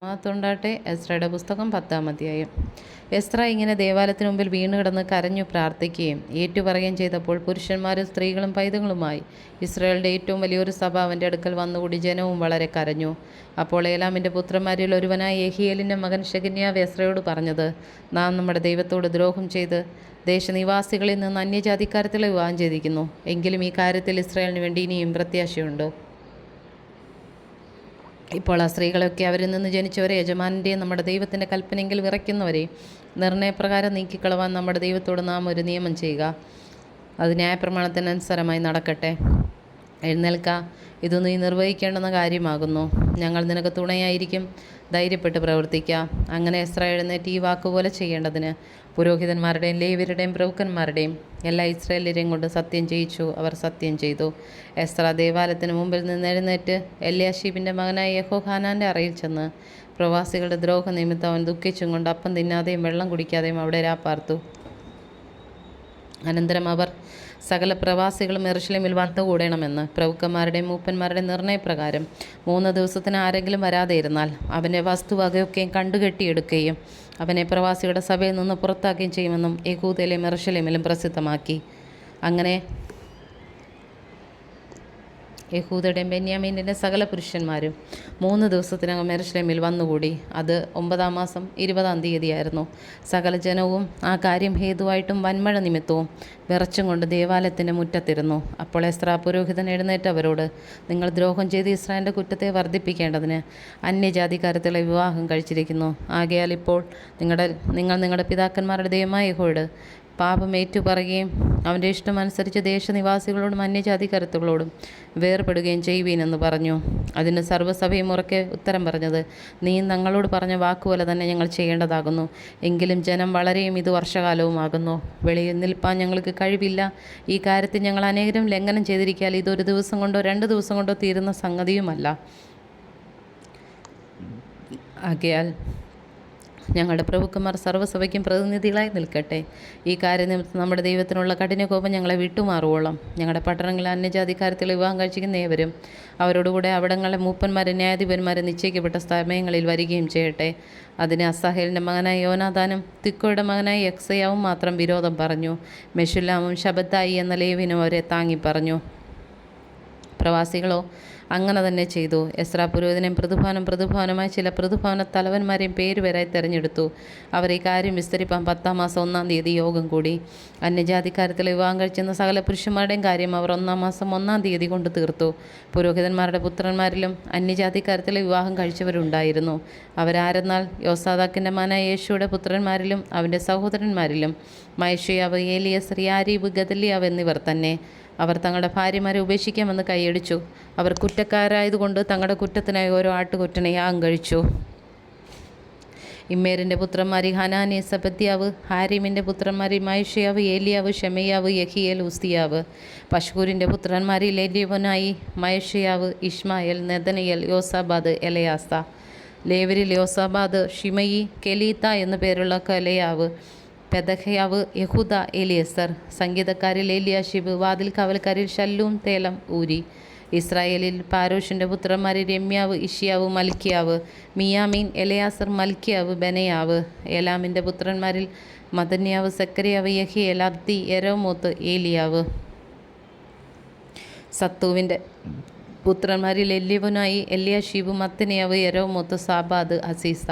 തൊണ്ടാട്ടെ. എസ്രയുടെ പുസ്തകം 10-ാം അധ്യായം. എസ്ര ഇങ്ങനെ ദേവാലയത്തിനു മുമ്പിൽ വീണുകിടന്ന് കരഞ്ഞു പ്രാർത്ഥിക്കുകയും ഏറ്റുപറയുകയും ചെയ്തപ്പോൾ പുരുഷന്മാരും സ്ത്രീകളും പൈതങ്ങളുമായി ഇസ്രായേലിൻ്റെ ഏറ്റവും വലിയൊരു സഭ അവൻ്റെ അടുക്കൽ വന്നുകൂടി. ജനവും വളരെ കരഞ്ഞു. അപ്പോൾ ഏലാമിൻ്റെ പുത്രന്മാരിൽ ഒരുവനായ യെഹിയേലിൻ്റെ മകൻ ശെകന്യാവ് എസ്രയോട് പറഞ്ഞത്, നാം നമ്മുടെ ദൈവത്തോട് ദ്രോഹം ചെയ്ത് ദേശനിവാസികളിൽ നിന്ന് അന്യജാതിക്കാരത്തിലെ വിവാഹം ചെയ്തിരിക്കുന്നു. എങ്കിലും ഈ കാര്യത്തിൽ ഇസ്രായേലിന് വേണ്ടി ഇനിയും പ്രത്യാശയുണ്ടോ? ഇപ്പോൾ ആ സ്ത്രീകളൊക്കെ അവരിൽ നിന്ന് ജനിച്ചവരെ, യജമാനൻ്റെയും നമ്മുടെ ദൈവത്തിൻ്റെ കൽപ്പനയെങ്കിൽ വിറയ്ക്കുന്നവരെ നിർണയപ്രകാരം നീക്കിക്കളവാൻ നമ്മുടെ ദൈവത്തോട് നാം ഒരു നിയമം ചെയ്യുക. അത് ന്യായപ്രമാണത്തിനനുസരമായി നടക്കട്ടെ. എഴുന്നേൽക്ക, ഇത് നീ നിർവഹിക്കേണ്ടുന്ന കാര്യമാകുന്നു. ഞങ്ങൾ നിനക്ക് തുണയായിരിക്കും. ധൈര്യപ്പെട്ട് പ്രവർത്തിക്കുക. അങ്ങനെ എസ്ര എഴുന്നേറ്റ് ഈ വാക്കുപോലെ ചെയ്യേണ്ടതിന് പുരോഹിതന്മാരുടെയും ലേവ്യരുടെയും പ്രഭുക്കന്മാരുടെയും എല്ലാ ഇസ്രായേലിനെയും കൊണ്ട് സത്യം ചെയ്യിച്ചു. അവർ സത്യം ചെയ്തു. എസ്ര ദേവാലയത്തിന് മുമ്പിൽ നിന്ന് എഴുന്നേറ്റ് എല്യാശീബിൻ്റെ മകനായ യെഹോഹാനാൻ്റെ അറയിൽ ചെന്ന് പ്രവാസികളുടെ ദ്രോഹ നിമിത്തം അവൻ ദുഃഖിച്ചും കൊണ്ട് അപ്പം തിന്നാതെയും വെള്ളം കുടിക്കാതെയും അവിടെ രാപ്പാർത്തു. അനന്തരം അവർ സകല പ്രവാസികളും യെരൂശലേമിൽ വന്നുകൂടണമെന്ന് പ്രഭുക്കന്മാരുടെയും മൂപ്പന്മാരുടെയും നിർണയപ്രകാരം 3 ദിവസത്തിന് ആരെങ്കിലും വരാതെ ഇരുന്നാൽ അവൻ്റെ വസ്തുവകയൊക്കെയും കണ്ടുകെട്ടിയെടുക്കുകയും അവനെ പ്രവാസികളുടെ സഭയിൽ നിന്ന് പുറത്താക്കുകയും ചെയ്യുമെന്നും യെഹൂദയിലും യെരൂശലേമിലും പ്രസിദ്ധമാക്കി. അങ്ങനെ യഹൂദയുടെയും ബെന്യാമീനിൻ്റെ സകല പുരുഷന്മാരും 3 ദിവസത്തിനകം യെരൂശലേമിൽ വന്നുകൂടി. അത് 9-ാം മാസം 20-ാം തീയതിയായിരുന്നു. സകല ജനവും ആ കാര്യം ഹേതുവായിട്ടും വന്മഴ നിമിത്തവും വിറച്ചും കൊണ്ട് ദേവാലയത്തിൻ്റെ മുറ്റത്തിരുന്നു. അപ്പോൾ എസ്രാ പുരോഹിതൻ എഴുന്നേറ്റ് അവരോട്, നിങ്ങൾ ദ്രോഹം ചെയ്ത് ഇസ്രായേലിൻ്റെ കുറ്റത്തെ വർദ്ധിപ്പിക്കേണ്ടതിന് അന്യജാതിക്കാരത്തിലെ വിവാഹം കഴിച്ചിരിക്കുന്നു. ആകയാൽ ഇപ്പോൾ നിങ്ങൾ നിങ്ങളുടെ പിതാക്കന്മാരുടെ ദൈവമായ യഹോവയോട് പാപം ഏറ്റുപറയുകയും അവൻ്റെ ഇഷ്ടമനുസരിച്ച് ദേശനിവാസികളോടും അന്യജാതിക്കാരത്തുകളോടും വേർപെടുകയും ചെയ്യുവീനെന്ന് പറഞ്ഞു. അതിന് സർവ്വസഭയും ഉറക്കെ ഉത്തരം പറഞ്ഞത്, നീ ഞങ്ങളോട് പറഞ്ഞ വാക്കുപോലെ തന്നെ ഞങ്ങൾ ചെയ്യേണ്ടതാകുന്നു. എങ്കിലും ജനം വളരെയും ഇത് വർഷകാലവുമാകുന്നു. വെളിയിൽ നിൽപ്പാൻ ഞങ്ങൾക്ക് കഴിവില്ല. ഈ കാര്യത്തിൽ ഞങ്ങൾ അനേകം ലംഘനം ചെയ്തിരിക്കാൽ ഇതൊരു ദിവസം കൊണ്ടോ 2 ദിവസം കൊണ്ടോ തീരുന്ന സംഗതിയുമല്ല. ആകയാൽ ഞങ്ങളുടെ പ്രഭുക്കന്മാർ സർവ്വസഭയ്ക്കും പ്രതിനിധികളായി നിൽക്കട്ടെ. ഈ കാര്യനിമിത്തം നമ്മുടെ ദൈവത്തിനുള്ള കഠിനകോപം ഞങ്ങളെ വിട്ടുമാറുവോളം ഞങ്ങളുടെ പട്ടണങ്ങളിൽ അന്യജാതിക്കാരത്തിൽ വിവാഹം കഴിച്ചിരിക്കുന്ന ഏവരും അവരോടുകൂടെ അവിടങ്ങളിലെ മൂപ്പന്മാരും ന്യായാധിപന്മാരും നിശ്ചയിക്കപ്പെട്ട സമയങ്ങളിൽ വരികയും ചെയ്യട്ടെ. അതിന് അസാഹേലിൻ്റെ മകനായ യോനാഥാനും തിക്കോയുടെ മകനായ യക്സയാവും മാത്രം വിരോധം പറഞ്ഞു. മെശുല്ലാമും ശബത്തായി എന്ന ലേവ്യനും അവരെ താങ്ങി പറഞ്ഞു. പ്രവാസികളോ അങ്ങനെ തന്നെ ചെയ്തു. എസ്രാ പുരോഹിതനെയും പ്രതിഭാവനമായ ചില പ്രതിഭാവന തലവന്മാരെയും പേരുപേരായി തിരഞ്ഞെടുത്തു. അവർ ഈ കാര്യം വിസ്തരിപ്പാൻ 10-ാം മാസം 1-ാം തീയതി യോഗം കൂടി. അന്യജാതിക്കാരത്തിൽ വിവാഹം കഴിച്ചിരുന്ന സകല പുരുഷന്മാരുടെയും കാര്യം അവർ 1-ാം മാസം 1-ാം തീയതി കൊണ്ട് തീർത്തു. പുരോഹിതന്മാരുടെ പുത്രന്മാരിലും അന്യജാതിക്കാരത്തിൽ വിവാഹം കഴിച്ചവരുണ്ടായിരുന്നു. അവരാരെന്നാൽ യോസാദാക്കിൻ്റെ മകനായ യേശുയുടെ പുത്രന്മാരിലും അവൻ്റെ സഹോദരന്മാരിലും മയശയാവ്, ഏലിയസർ, യാരീബ്, ഗദല്യാവ് എന്നിവർ തന്നെ. അവർ തങ്ങളുടെ ഭാര്യമാരെ ഉപേക്ഷിക്കാമെന്ന് കൈയടിച്ചു. അവർ കുറ്റക്കാരായതുകൊണ്ട് തങ്ങളുടെ കുറ്റത്തിനായി ഓരോ ആട്ടുകൊറ്റനെ യാഗം കഴിച്ചു. ഇമ്മേരിൻ്റെ പുത്രന്മാരി ഹനാനി, സബദ്യാവ്. ഹാരിമിൻ്റെ പുത്രന്മാരി മയശയാവ്, ഏലിയാവ്, ഷെമയാവ്, യഹിയേൽ, ഉസ്തിയാവ്. പശ്ഹൂരിൻ്റെ പുത്രന്മാരിൽ എല്യവനായി മയശയാവ്, ഇഷ്മായേൽ, നെതനയേൽ, യോസാബാദ്, എലയാസ. ലേവരിൽ യോസാബാദ്, ഷിമയി, കെലീത്ത എന്നു പേരുള്ള കലയാവ്, പെദഹയാവ്, യഹൂദ, എലിയസർ. സംഗീതക്കാരിൽ എലിയാശിബ്. വാതിൽ കാവൽക്കാരിൽ ശല്ലൂം, തേലം, ഊരി. ഇസ്രായേലിൽ പാരോഷിൻ്റെ പുത്രന്മാരിൽ രമ്യാവ്, ഇഷിയാവ്, മൽക്കിയാവ്, മിയാമീൻ, എലയാസർ, മൽക്കിയാവ്, ബെനയാവ്. ഏലാമിൻ്റെ പുത്രന്മാരിൽ മതന്യാവ്, സെക്കരിയാവ്, യഹിയേൽ, അബ്ദി, യെരോമോത്ത്, ഏലിയാവ്. സത്തൂവിൻ്റെ പുത്രന്മാരിൽ എല്യവനായി എല്യാശീബ്, മത്തനിയാവ്, യെരോമോത്ത്, സാബാദ്, അസീസ.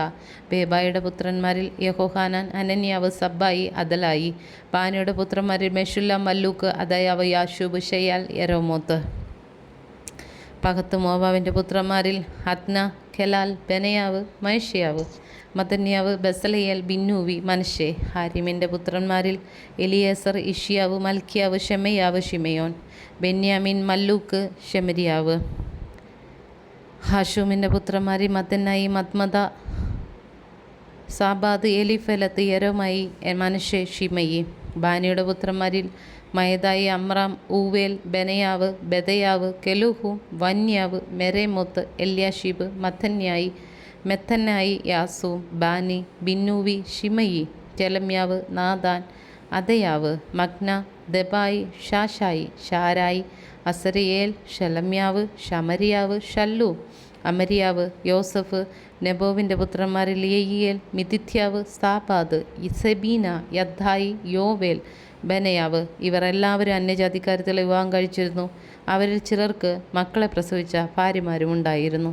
ബേബായുടെ പുത്രന്മാരിൽ യഹോഹാനാൻ, അനന്യാവ്, സബ്ബായി, അദലായി. ബാനയുടെ പുത്രന്മാരിൽ മെഷുല്ലാം, മല്ലൂക്ക്, അദയാവ്, യാശൂബ്, ഷെയാൽ, യെരോമോത്ത്. പകത്ത് മോവാവിൻ്റെ പുത്രന്മാരിൽ ഹദ്ന, കെലാൽ, ബെനയാവ്, മയഷ്യാവ്, മതന്യാവ്, ബസലയേൽ, ബിന്നൂവി, മനശ്ശെ. ഹാരിമിൻ്റെ പുത്രന്മാരിൽ എലിയേസർ, ഇഷിയാവ്, മൽക്കിയാവ്, ഷെമയാവ്, ഷിമയോൻ. ബെന്യാമിൻ, മല്ലൂക്ക്, ഷെമരിയാവ്. ഹാഷൂമിൻ്റെ പുത്രന്മാരിൽ മത്തനായി, മത്മദ, സാബാദ്, എലിഫലത്ത്, യെരോമായി, മനശ്ശെ, ഷിമയി. ബാനിയുടെ പുത്രന്മാരിൽ മയദായി, അമ്രാം, ഊവേൽ, ബെനയാവ്, ബെദയാവ്, കെലൂഹു, വന്യാവ്, മെരേമോത്ത്, എല്യാശീബ്, മത്തന്യായി, മെത്തന്നായി, യാസൂം, ബാനി, ബിന്നൂവി, ഷിമയി, ചെലമ്യാവ്, നാദാൻ, അദയാവ്, മഗ്ന, ദബായി, ഷാഷായി, ഷാരായി, അസരിയേൽ, ഷെലമ്യാവ്, ഷമരിയാവ്, ഷല്ലു, അമരിയാവ്, യോസഫ്, നെബോവിൻ്റെ പുത്രന്മാരിൽ യെയിയേൽ, മിതിഥ്യാവ്, സാബാദ്, ഇസെബീന, യദ്ദായി, യോവേൽ, ബെനയാവ് ഇവർ എല്ലാവരും അന്യജാതിക്കാരത്തിലെ വിവാഹം കഴിച്ചിരുന്നു. അവരിൽ ചിലർക്ക് മക്കളെ പ്രസവിച്ച ഭാര്യമാരും ഉണ്ടായിരുന്നു.